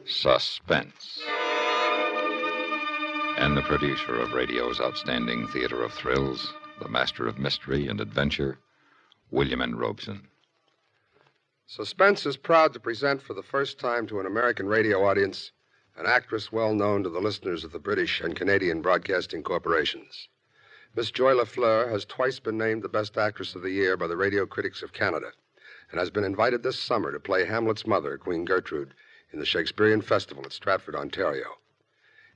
Suspense. And the producer of radio's outstanding theater of thrills, the master of mystery and adventure, William N. Robeson. Suspense is proud to present for the first time to an American radio audience an actress well known to the listeners of the British and Canadian broadcasting corporations. Miss Joy LaFleur has twice been named the Best Actress of the Year by the Radio Critics of Canada and has been invited this summer to play Hamlet's mother, Queen Gertrude, in the Shakespearean Festival at Stratford, Ontario.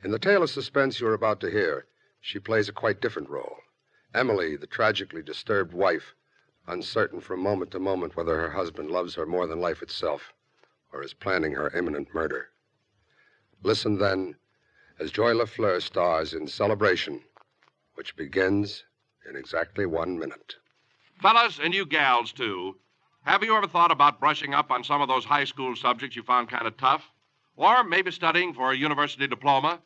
In the tale of suspense you're about to hear, she plays a quite different role. Emily, the tragically disturbed wife, uncertain from moment to moment whether her husband loves her more than life itself or is planning her imminent murder. Listen, then, as Joy LaFleur stars in Celebration, which begins in exactly 1 minute. Fellas, and you gals, too, have you ever thought about brushing up on some of those high school subjects you found kind of tough? Or maybe studying for a university diploma?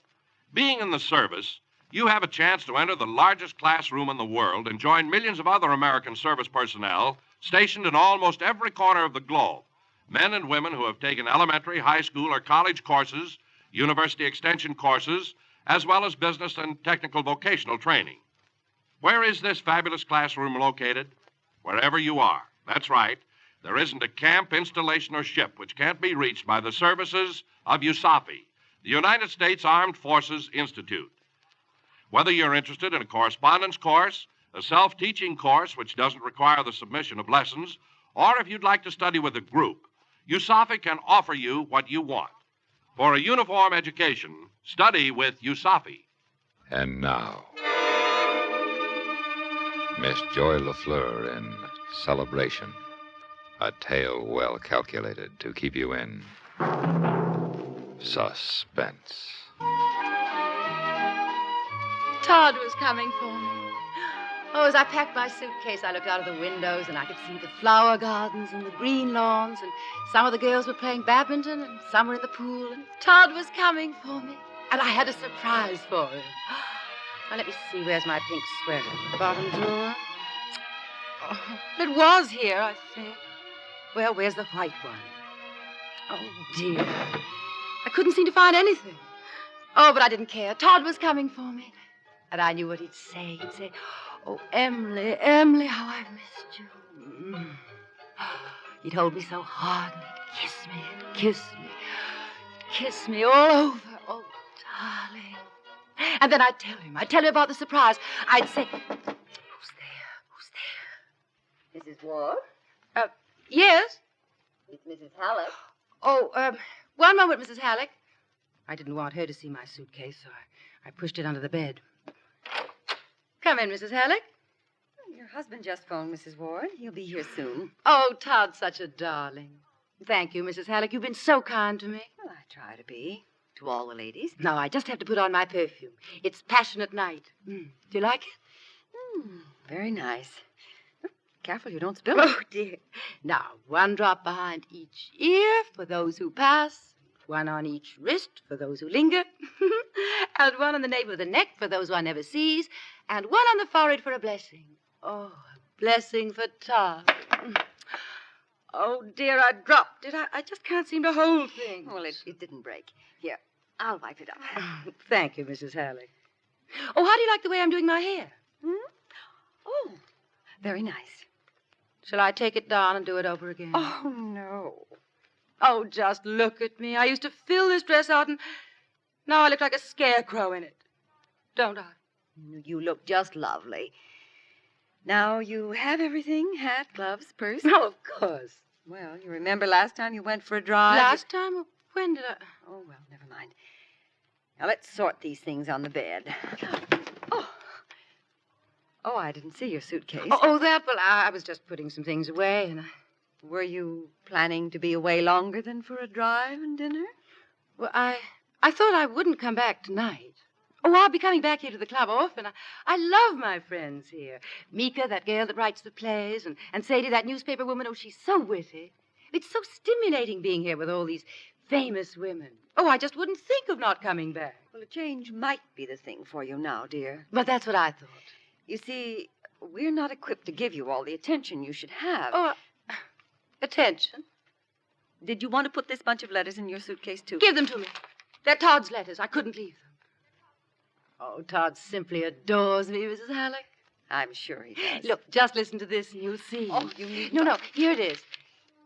Being in the service, you have a chance to enter the largest classroom in the world and join millions of other American service personnel stationed in almost every corner of the globe. Men and women who have taken elementary, high school, or college courses, university extension courses, as well as business and technical vocational training. Where is this fabulous classroom located? Wherever you are. That's right. There isn't a camp, installation, or ship which can't be reached by the services of USAFI, the United States Armed Forces Institute. Whether you're interested in a correspondence course, a self-teaching course which doesn't require the submission of lessons, or if you'd like to study with a group, USAFI can offer you what you want. For a uniform education, study with USAFI. And now, Miss Joy LaFleur in Celebration, a tale well calculated to keep you in suspense. Todd was coming for me. Oh, as I packed my suitcase, I looked out of the windows and I could see the flower gardens and the green lawns, and some of the girls were playing badminton and some were in the pool, and Todd was coming for me. And I had a surprise for him. Now, let me see, where's my pink sweater? The bottom drawer? Oh, it was here, I think. Well, where's the white one? Oh, dear. I couldn't seem to find anything. Oh, but I didn't care. Todd was coming for me. And I knew what he'd say. He'd say, "Oh, Emily, Emily, how I've missed you." He'd hold me so hard and he'd kiss me and kiss me all over. Oh, darling. And then I'd tell him about the surprise. I'd say, "Who's there? Mrs. Ward? Yes? It's Mrs. Halleck. Oh, one moment, Mrs. Halleck." I didn't want her to see my suitcase, so I pushed it under the bed. "Come in, Mrs. Halleck." Your husband just phoned, Mrs. Ward. He'll be here soon. Oh, Todd's such a darling. Thank you, Mrs. Halleck. You've been so kind to me. Well, I try to be. To all the ladies. Now, I just have to put on my perfume. It's Passionate Night. Do you like it? Very nice. Careful you don't spill it. Oh, dear. Now, one drop behind each ear for those who pass, one on each wrist for those who linger, and one on the nape of the neck for those one never sees, and one on the forehead for a blessing. Oh, a blessing for Todd. Oh, dear, I dropped it. I just can't seem to hold things. Well, it didn't break. Here, I'll wipe it up. Thank you, Mrs. Halleck. Oh, how do you like the way I'm doing my hair? Oh, very nice. Shall I take it down and do it over again? Oh, no. Oh, just look at me. I used to fill this dress out, and now I look like a scarecrow in it. Don't I? You look just lovely. Now, you have everything? Hat, gloves, purse? Oh, of course. Well, you remember last time you went for a drive? Last time? When did I? Oh, well, never mind. Now, let's sort these things on the bed. Oh, I didn't see your suitcase. Oh, that? Well, I was just putting some things away, and Were you planning to be away longer than for a drive and dinner? Well, I thought I wouldn't come back tonight. Oh, I'll be coming back here to the club often. I love my friends here. Mika, that girl that writes the plays, and Sadie, that newspaper woman. Oh, she's so witty. It's so stimulating being here with all these famous women. Oh, I just wouldn't think of not coming back. Well, a change might be the thing for you now, dear. But that's what I thought. You see, we're not equipped to give you all the attention you should have. Oh, attention? Did you want to put this bunch of letters in your suitcase, too? Give them to me. They're Todd's letters. I couldn't leave them. Oh, Todd simply adores me, Mrs. Halleck. I'm sure he does. Look, just listen to this and you'll see. Oh, you need... No, here it is.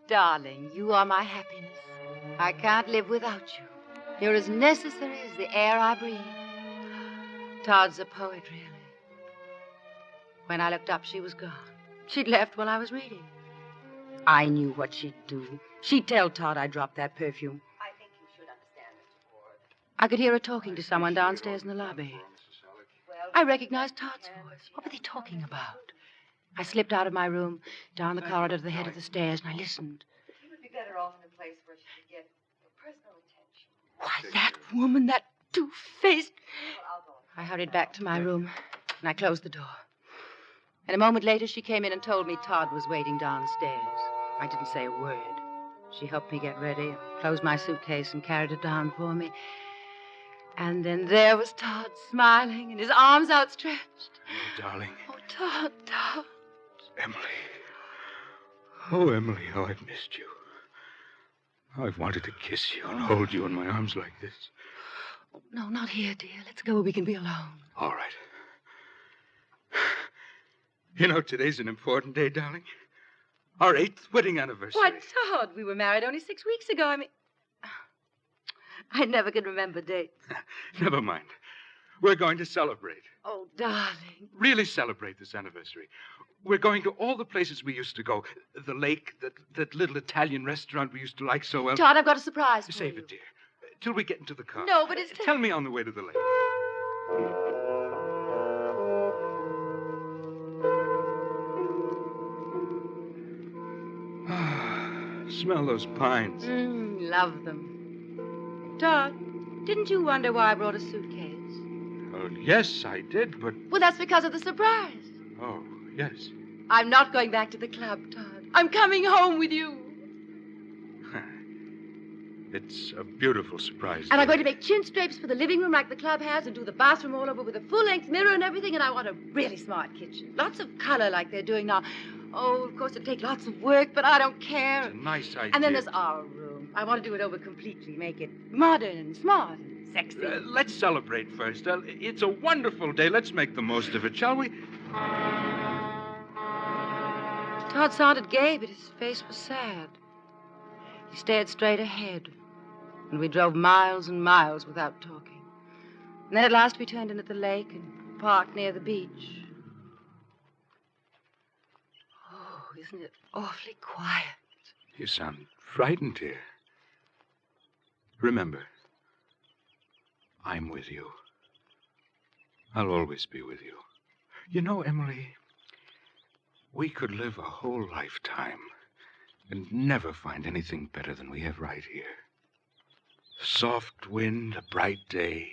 Darling, you are my happiness. I can't live without you. You're as necessary as the air I breathe. Todd's a poet, really. When I looked up, she was gone. She'd left while I was reading. I knew what she'd do. She'd tell Todd I dropped that perfume. I think you should understand, Mr. Ward. I could hear her talking to someone downstairs in the lobby. I recognized Todd's voice. What were they talking about? I slipped out of my room, down the corridor to the head of the stairs, and I listened. He would be better off in a place where she could get personal attention. Why, that woman, that two-faced... Well, I'll go. I hurried back to my room, and I closed the door. And a moment later, she came in and told me Todd was waiting downstairs. I didn't say a word. She helped me get ready, closed my suitcase, and carried it down for me. And then there was Todd, smiling, and his arms outstretched. Oh, darling. Oh, Todd. Emily. Oh, Emily, how I've missed you. How I've wanted to kiss you and hold you in my arms like this. Oh, no, not here, dear. Let's go where we can be alone. All right. You know, today's an important day, darling. Our 8th wedding anniversary. Why, Todd, we were married only 6 weeks ago. I never could remember dates. Never mind. We're going to celebrate. Oh, darling. Really celebrate this anniversary. We're going to all the places we used to go. The lake, that little Italian restaurant we used to like so well. Todd, I've got a surprise for Save you. it, dear. Till we get into the car. No, but it's... Tell me on the way to the lake. Smell those pines. Love them. Todd, didn't you wonder why I brought a suitcase? Oh, yes, I did, but... Well, that's because of the surprise. Oh, yes. I'm not going back to the club, Todd. I'm coming home with you. It's a beautiful surprise. And I'm going to make chin drapes for the living room like the club has and do the bathroom all over with a full-length mirror and everything, and I want a really smart kitchen. Lots of color like they're doing now. Oh, of course, it'll take lots of work, but I don't care. It's a nice idea. And then there's our room. I want to do it over completely, make it modern and smart and sexy. Let's celebrate first. It's a wonderful day. Let's make the most of it, shall we? Todd sounded gay, but his face was sad. He stared straight ahead, and we drove miles and miles without talking. And then at last we turned in at the lake and parked near the beach. Oh, isn't it awfully quiet? You sound frightened, dear. Remember, I'm with you. I'll always be with you. You know, Emily, we could live a whole lifetime and never find anything better than we have right here. Soft wind, a bright day,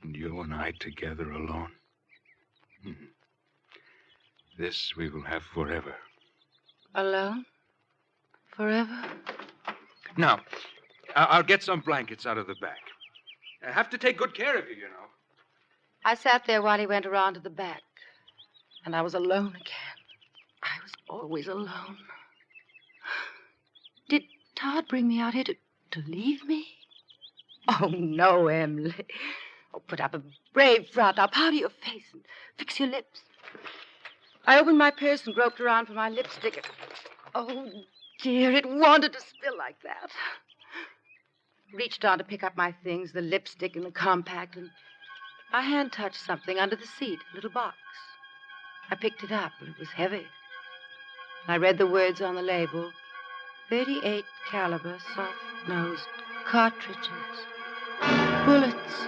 and you and I together alone. This we will have forever. Alone? Forever? Now, I'll get some blankets out of the back. I have to take good care of you, you know. I sat there while he went around to the back, and I was alone again. I was always alone. Did Todd bring me out here to leave me? Oh, no, Emily. Oh, put up a brave front. Now powder your face and fix your lips. I opened my purse and groped around for my lipstick. Oh, dear, it wanted to spill like that. Reached down to pick up my things, the lipstick and the compact, and my hand touched something under the seat, a little box. I picked it up, and it was heavy. I read the words on the label, 38 caliber, soft-nosed cartridges, bullets.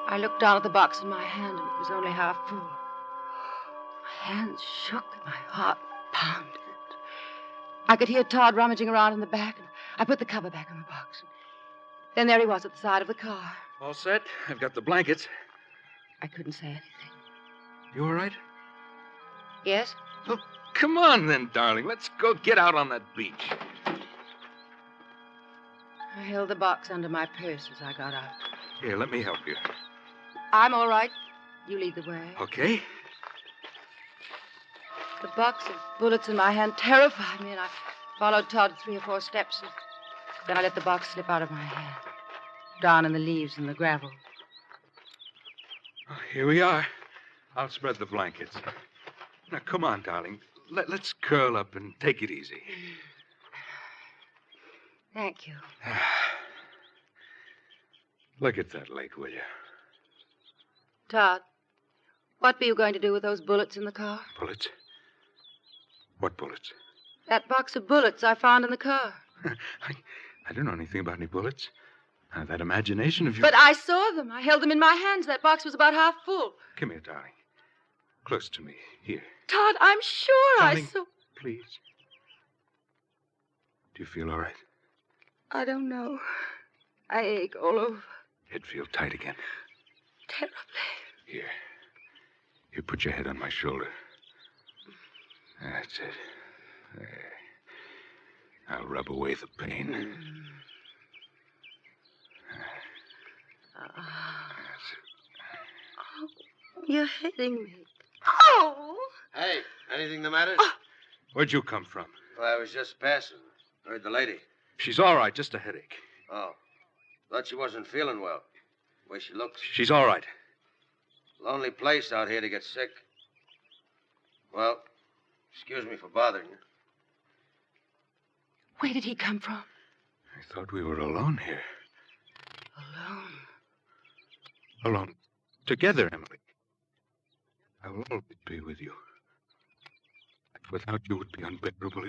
I looked down at the box in my hand, and it was only half full. My hands shook, and my heart pounded. I could hear Todd rummaging around in the back, and I put the cover back on the box. Then there he was at the side of the car. All set. I've got the blankets. I couldn't say anything. You all right? Yes? Oh, come on then, darling. Let's go get out on that beach. I held the box under my purse as I got out. Here, let me help you. I'm all right. You lead the way. Okay. The box of bullets in my hand terrified me, and I followed Todd 3 or 4 steps. And then I let the box slip out of my hand, down in the leaves and the gravel. Oh, here we are. I'll spread the blankets. Now, come on, darling. Let's curl up and take it easy. Thank you. Look at that lake, will you? Todd, what were you going to do with those bullets in the car? Bullets? What bullets? That box of bullets I found in the car. I don't know anything about any bullets. That imagination of yours. But I saw them. I held them in my hands. That box was about half full. Come here, darling. Close to me. Here. Todd, I'm sure Darling, I saw... Please. Do you feel all right? I don't know. I ache all over. Head feel tight again. Terribly. Here. You put your head on my shoulder. That's it. There. I'll rub away the pain. That's it. Oh, you're hitting me. Oh! Hey, anything the matter? Where'd you come from? Well, I was just passing. Heard the lady. She's all right, just a headache. Oh. Thought she wasn't feeling well. The way she looks. She's all right. Lonely place out here to get sick. Well, excuse me for bothering you. Where did he come from? I thought we were alone here. Alone. Alone. Together, Emily. I will always be with you. Without you, it would be unbearable.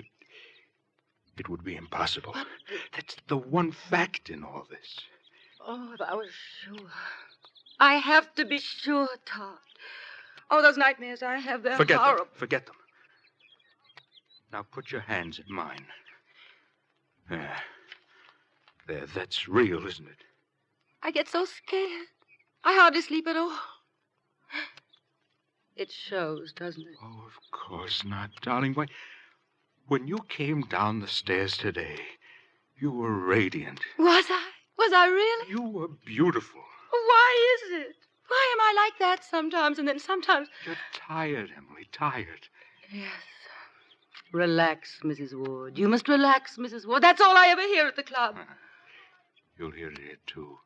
It would be impossible. What? That's the one fact in all this. Oh, if I was sure. I have to be sure, Todd. Oh, those nightmares I have, they're Forget horrible. them. Forget them. Now put your hands in mine. There, that's real, isn't it? I get so scared. I hardly sleep at all. It shows, doesn't it? Oh, of course not, darling. Why, when you came down the stairs today, you were radiant. Was I? Was I really? You were beautiful. Why is it? Why am I like that sometimes and then sometimes... You're tired, Emily, tired. Yes. Relax, Mrs. Ward. You must relax, Mrs. Ward. That's all I ever hear at the club. You'll hear it here, too.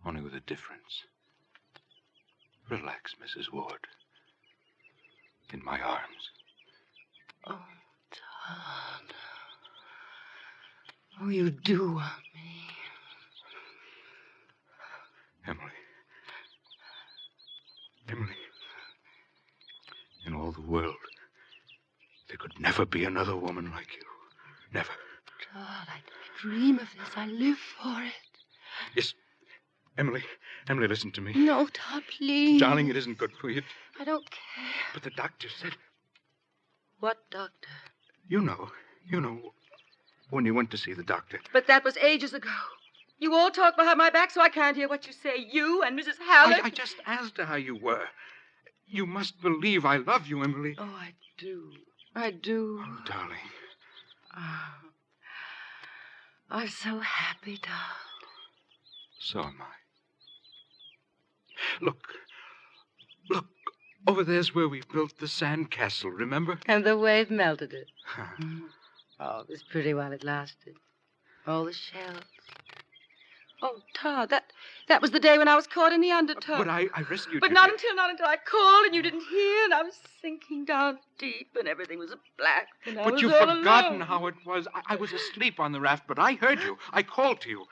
Only with a difference. Relax, Mrs. Ward. In my arms. Oh, Todd. Oh, you do want me. Emily. Emily. In all the world, there could never be another woman like you. Never. Todd, I dream of this. I live for it. Yes. Emily, listen to me. No, Todd, please. Darling, it isn't good for you. I don't care. But the doctor said... What doctor? You know, when you went to see the doctor. But that was ages ago. You all talk behind my back, so I can't hear what you say. You and Mrs. Halleck. I just asked her how you were. You must believe I love you, Emily. Oh, I do. I do. Oh, darling. Oh, I'm so happy, Todd. So am I. Look. Over there's where we built the sand castle, remember? And the wave melted it. Oh, it was pretty while it lasted. All the shells. Oh, Todd, that was the day when I was caught in the undertow. But I rescued you. But not until I called and you didn't hear, and I was sinking down deep and everything was black. And I But was you've all forgotten alone. how it was. I was asleep on the raft, but I heard you. I called to you.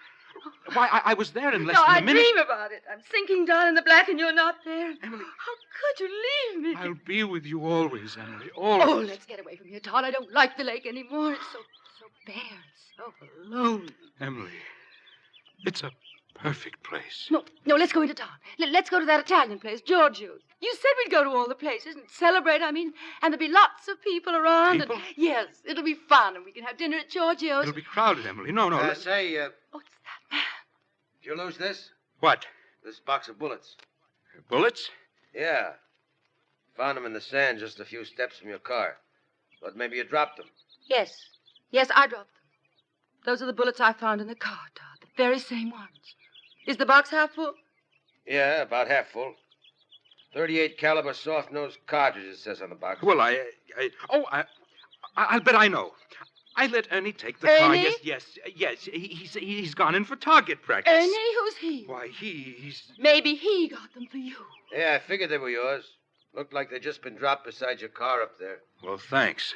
Why, I was there in less No, than I a minute. dream about it. I'm sinking down in the black and you're not there. Emily. How could you leave me? I'll be with you always, Emily, always. Oh, let's get away from here, Todd. I don't like the lake anymore. It's so bare and so alone. Emily, it's a perfect place. No, let's go into town. Let's go to that Italian place, Giorgio's. You said we'd go to all the places and celebrate, and there'll be lots of people around. People? And, yes, it'll be fun, and we can have dinner at Giorgio's. It'll be crowded, Emily. No. Say, What's that, man? did you lose this? What? This box of bullets. Bullets? Yeah. Found them in the sand just a few steps from your car. Thought maybe you dropped them. Yes, I dropped them. Those are the bullets I found in the car, Todd. The very same ones. Is the box half full? Yeah, about half full. .38 caliber soft-nosed cartridge, it says on the box. Well, I'll bet I know. I let Ernie take the car. Ernie? Yes. He's gone in for target practice. Ernie? Who's he? Why, he's... Maybe he got them for you. Yeah, I figured they were yours. Looked like they'd just been dropped beside your car up there. Well, thanks.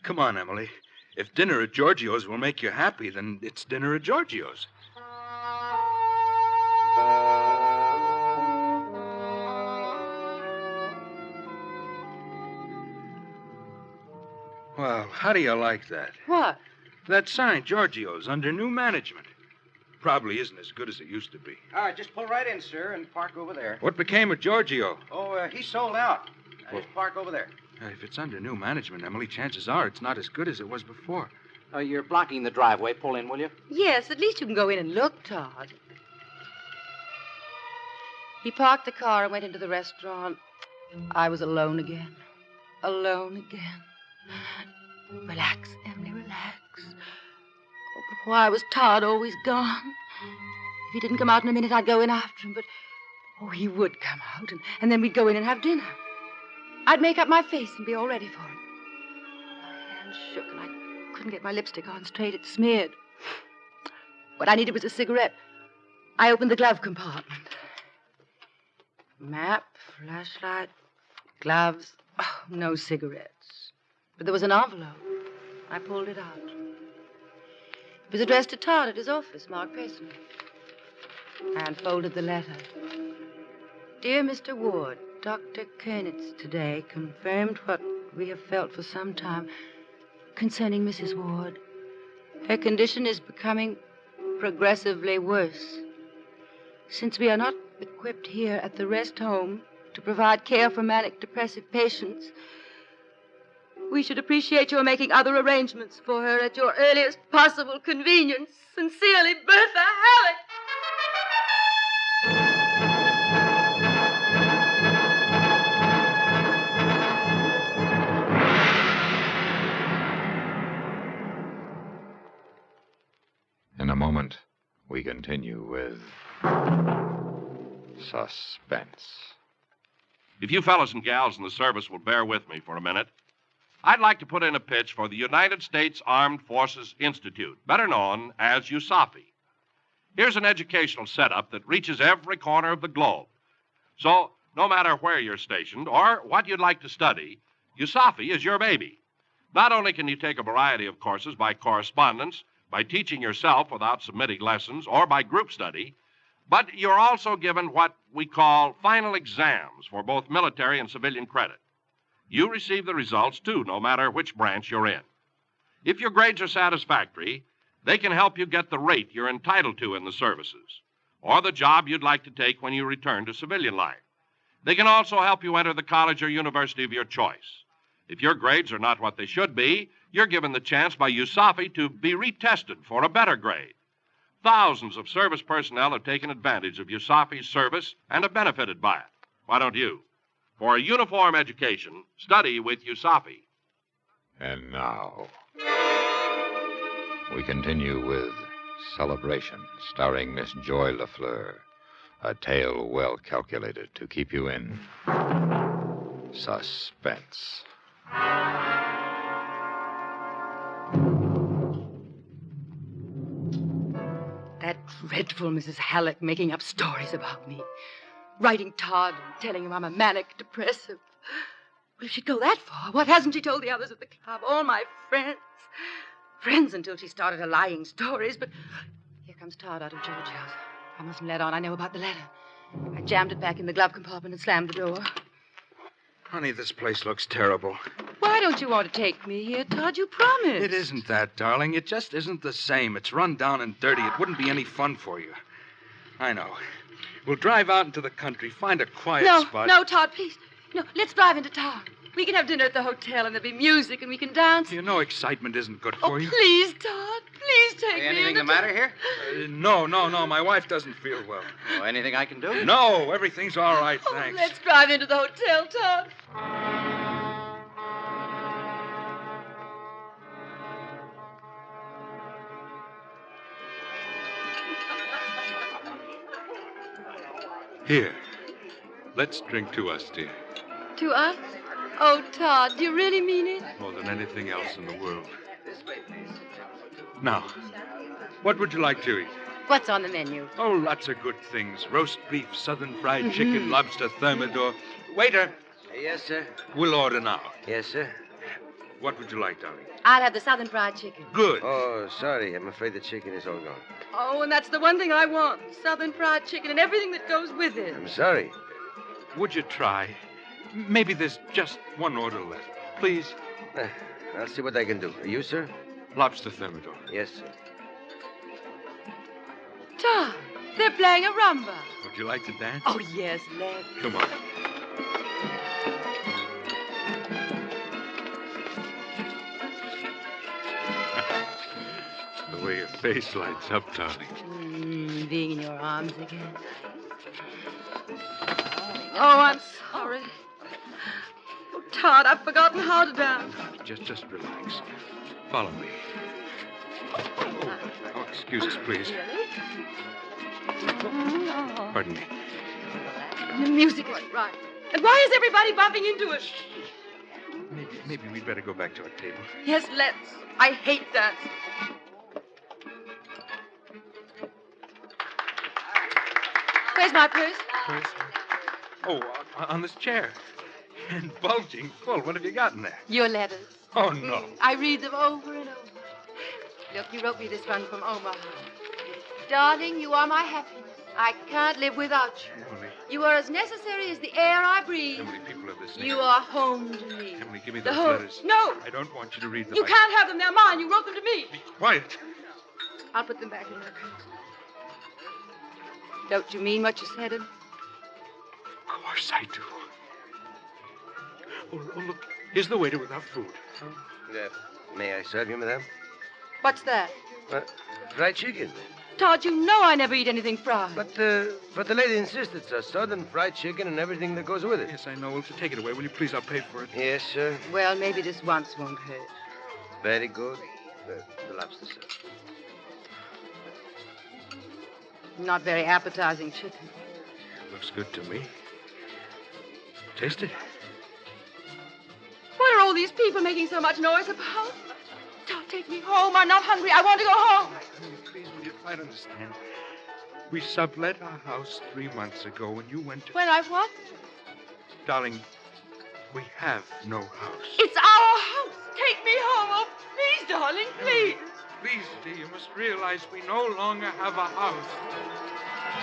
Come on, Emily. If dinner at Giorgio's will make you happy, then it's dinner at Giorgio's. Well, how do you like that? What? That sign, Giorgio's, under new management. Probably isn't as good as it used to be. All right, just pull right in, sir, and park over there. What became of Giorgio? Oh, he sold out. Just park over there. If it's under new management, Emily, chances are it's not as good as it was before. You're blocking the driveway. Pull in, will you? Yes, at least you can go in and look, Todd. He parked the car and went into the restaurant. I was alone again. Alone again. Relax, Emily, relax. Oh, but why was Todd always gone? If he didn't come out in a minute, I'd go in after him, but... Oh, he would come out, and then we'd go in and have dinner. I'd make up my face and be all ready for him. My hands shook, and I couldn't get my lipstick on straight. It smeared. What I needed was a cigarette. I opened the glove compartment. Map, flashlight, gloves. Oh, no cigarettes. But there was an envelope. I pulled it out. It was addressed to Todd at his office, marked personal. I unfolded the letter. Dear Mr. Ward, Dr. Kernitz today confirmed what we have felt for some time concerning Mrs. Ward. Her condition is becoming progressively worse. Since we are not equipped here at the rest home to provide care for manic depressive patients, we should appreciate your making other arrangements for her at your earliest possible convenience. Sincerely, Bertha Halleck. In a moment, we continue with Suspense. If you fellas and gals in the service will bear with me for a minute, I'd like to put in a pitch for the United States Armed Forces Institute, better known as USAFI. Here's an educational setup that reaches every corner of the globe. So, no matter where you're stationed or what you'd like to study, USAFI is your baby. Not only can you take a variety of courses by correspondence, by teaching yourself without submitting lessons, or by group study, but you're also given what we call final exams for both military and civilian credit. You receive the results, too, no matter which branch you're in. If your grades are satisfactory, they can help you get the rate you're entitled to in the services, or the job you'd like to take when you return to civilian life. They can also help you enter the college or university of your choice. If your grades are not what they should be, you're given the chance by USAFI to be retested for a better grade. Thousands of service personnel have taken advantage of USAFI's service and have benefited by it. Why don't you? For a uniform education, study with USAFI. And now, we continue with Celebration, starring Miss Joy LaFleur. A tale well calculated to keep you in suspense. That dreadful Mrs. Halleck making up stories about me. Writing Todd and telling him I'm a manic depressive. Well, if she'd go that far, what hasn't she told the others at the club? All my friends. Friends until she started her lying stories. But here comes Todd out of Georgio's. I mustn't let on I know about the letter. I jammed it back in the glove compartment and slammed the door. Honey, this place looks terrible. Why don't you want to take me here, Todd? You promised. It isn't that, darling. It just isn't the same. It's run down and dirty. It wouldn't be any fun for you. I know. We'll drive out into the country, find a quiet spot. No, Todd, please. No, let's drive into town. We can have dinner at the hotel, and there'll be music, and we can dance. You know excitement isn't good for you. Please, Todd. Please take me. Anything the matter here? No. My wife doesn't feel well. Oh, anything I can do? No, everything's all right, thanks. Let's drive into the hotel, Todd. Here. Let's drink to us, dear. To us? Oh, Todd, do you really mean it? More than anything else in the world. Now, what would you like to eat? What's on the menu? Oh, lots of good things. Roast beef, southern fried chicken, lobster thermidor. Waiter, Yes, sir. we'll order now. Yes, sir. What would you like, darling? I'll have the southern fried chicken. Good. Oh, sorry. I'm afraid the chicken is all gone. Oh, and that's the one thing I want. Southern fried chicken and everything that goes with it. I'm sorry. Would you try? Maybe there's just one order left. Please. I'll see what I can do. You, sir? Lobster thermidor. Yes, sir. Todd, they're playing a rumba. Would you like to dance? Oh, yes, let's. Come on. The way your face lights up, darling. Being in your arms again. Oh, I'm sorry. Oh, Todd, I've forgotten how to dance. Just relax. Follow me. Oh, excuse us, please. Pardon me. The music was right. And why is everybody bumping into us? Maybe we'd better go back to our table. Yes, let's. I hate dancing. Where's my purse? Purse? Oh, on this chair. And bulging full. What have you got in there? Your letters. Oh, no. I read them over and over. Look, you wrote me this one from Omaha. Darling, you are my happiness. I can't live without you. Emily. You are as necessary as the air I breathe. Emily, people are listening. You are home to me. Emily, give me The those whole... letters. No, I don't want you to read them. you can't have them. They're mine. You wrote them to me. Be quiet. I'll put them back in my purse. Don't you mean what you said? Of course I do. Oh, look. Here's the waiter without food. May I serve you, madame? What's that? Fried chicken. Todd, you know I never eat anything fried. But the lady insisted, sir. Southern fried chicken and everything that goes with it. Yes, I know. Well, take it away. Will you please? I'll pay for it. Yes, sir. Well, maybe this once won't hurt. Very good. The lobster, sir. Not very appetizing chicken. Looks good to me. Taste it. What are all these people making so much noise about? Don't take me home. I'm not hungry. I want to go home. Honey, please, will you try to understand? We sublet our house 3 months ago when you went to... When I what? Darling, we have no house. It's our house. Take me home. Oh, please, darling, please. Please, dear, you must realize we no longer have a house.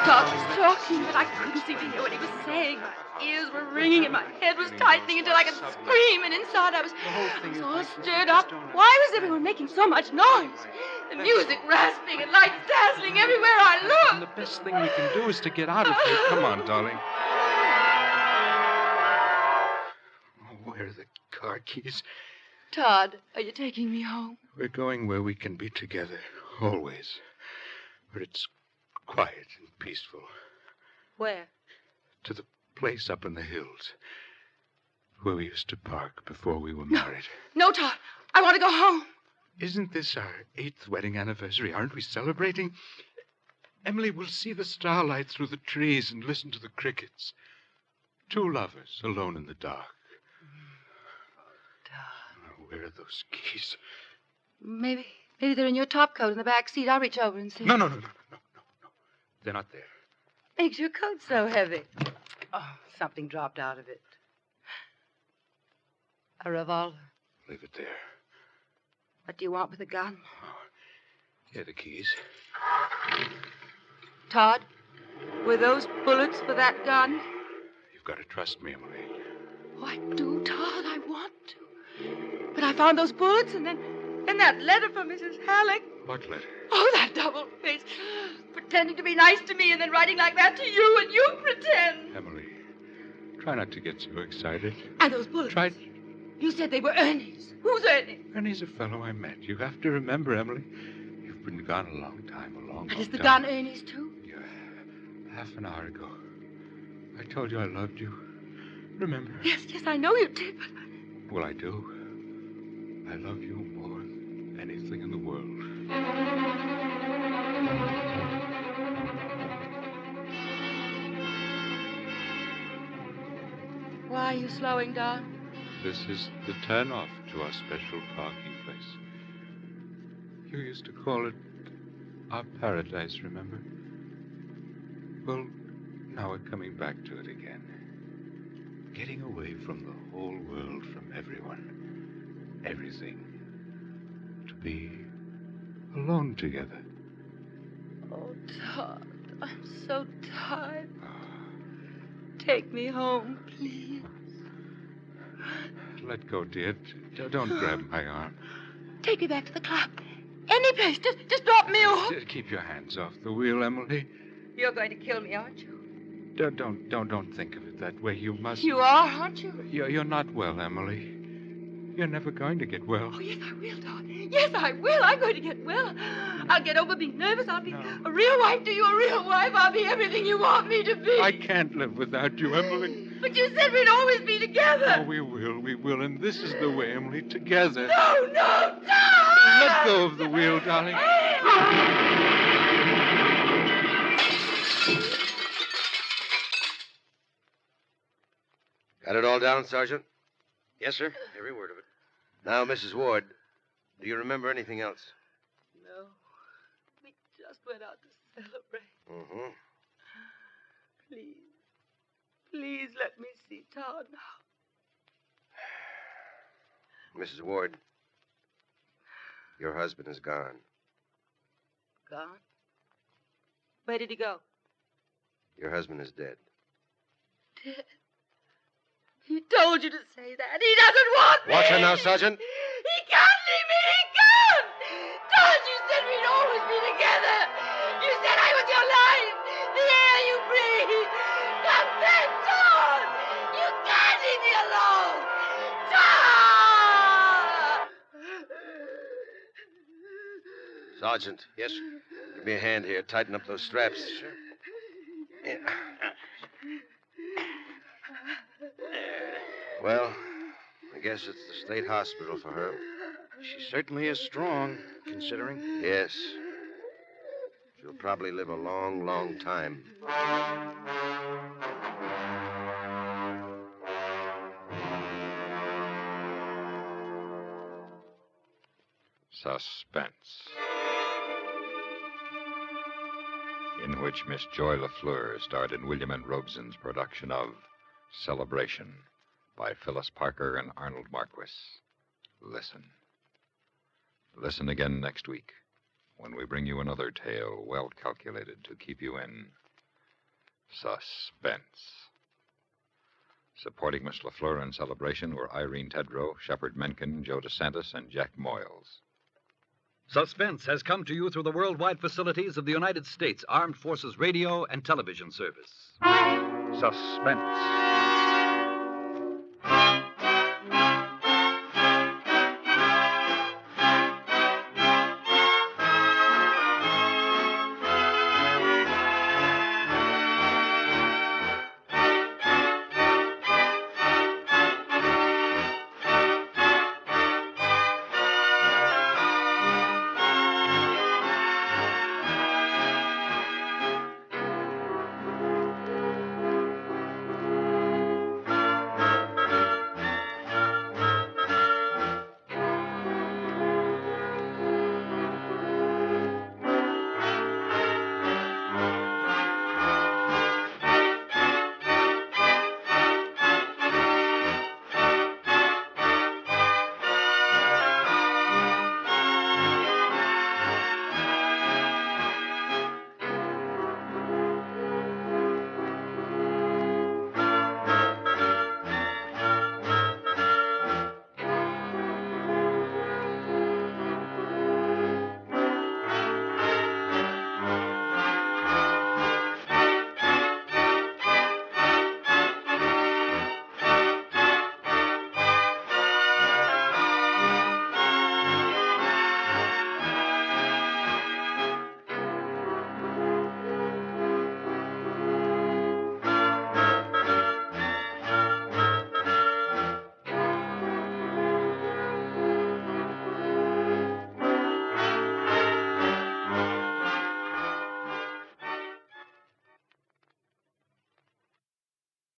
Todd was talking, but I couldn't seem to hear what he was saying. My ears were ringing and my head was tightening until I could scream, and inside I was all stirred up. Why was everyone making so much noise? The music rasping and lights dazzling everywhere I And looked. the best thing we can do is to get out of here. Come on, darling. Oh, where are the car keys? Todd, are you taking me home? We're going where we can be together, always. Where it's quiet and peaceful. Where? To the place up in the hills where we used to park before we were married. No, Todd. I want to go home. Isn't this our 8th wedding anniversary? Aren't we celebrating? Emily, we'll see the starlight through the trees and listen to the crickets. 2 lovers alone in the dark. Oh, where are those keys? Maybe they're in your top coat in the back seat. I'll reach over and see. No. They're not there. Makes your coat so heavy. Oh, something dropped out of it. A revolver. Leave it there. What do you want with a gun? Here are the keys. Todd, were those bullets for that gun? You've got to trust me, Emily. Oh, I do, Todd. I want to. But I found those bullets and then that letter from Mrs. Halleck. What letter? Oh, that double face. Pretending to be nice to me and then writing like that to you, and you pretend. Emily, try not to get so excited. And those bullets. Try... You said they were Ernie's. Who's Ernie? Ernie's a fellow I met. You have to remember, Emily. You've been gone a long time, And is the time. gun Ernie's, too? Yeah, half an hour ago. I told you I loved you. Remember? Yes, I know you did, but... Well, I do. I love you more than anything in the world. Why are you slowing down? This is the turn-off to our special parking place. You used to call it our paradise, remember? Well, now we're coming back to it again. Getting away from the whole world, from everyone, everything. To be alone together. Oh, Todd, I'm so tired. Take me home, please. Let go, dear. Don't grab my arm. Take me back to the club. Any place. Just drop me off. Keep your hands off the wheel, Emily. You're going to kill me, aren't you? Don't think of it that way. You must. You are, aren't you? You're not well, Emily. You're never going to get well. Oh, yes, I will, Todd. Yes, I will. I'm going to get well. I'll get over being nervous. I'll be a real wife to you, a real wife. I'll be everything you want me to be. I can't live without you, Emily. But you said we'd always be together. Oh, we will, and this is the way, Emily, together. No, Todd! Let go of the wheel, darling. Got it all down, Sergeant? Yes, sir. Every word of it. Now, Mrs. Ward, do you remember anything else? No. We just went out to celebrate. Mm-hmm. Please let me see Todd now. Mrs. Ward, your husband is gone. Gone? Where did he go? Your husband is dead. Dead. He told you to say that. He doesn't want me. Watch her now, Sergeant. He can't leave me. He can't. Todd, you said we'd always be together. You said I was your life, the air you breathe. Come back, Todd. You can't leave me alone. Todd! Sergeant. Yes, sir. Give me a hand here. Tighten up those straps. Sure. Yeah. Well, I guess it's the state hospital for her. She certainly is strong, considering. Yes. She'll probably live a long, long time. Suspense, in which Miss Joy LaFleur starred in William N. Robeson's production of Celebration by Phyllis Parker and Arnold Marquis. Listen. Listen again next week when we bring you another tale well calculated to keep you in suspense. Supporting Miss LaFleur in Celebration were Irene Tedrow, Shepard Menken, Joe Santis, and Jack Moyles. Suspense has come to you through the worldwide facilities of the United States Armed Forces Radio and Television Service. Suspense.